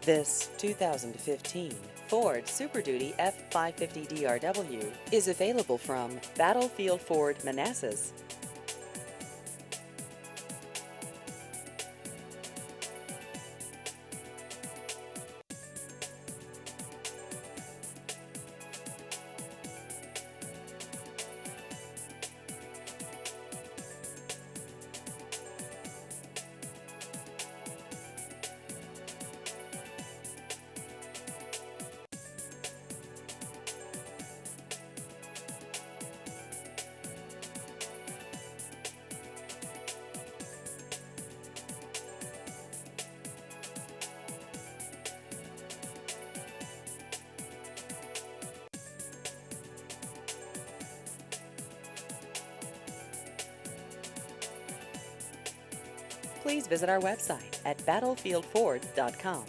This 2015 Ford Super Duty F550 DRW is available from Battlefield Ford, Manassas. Please visit our website at battlefieldford.com.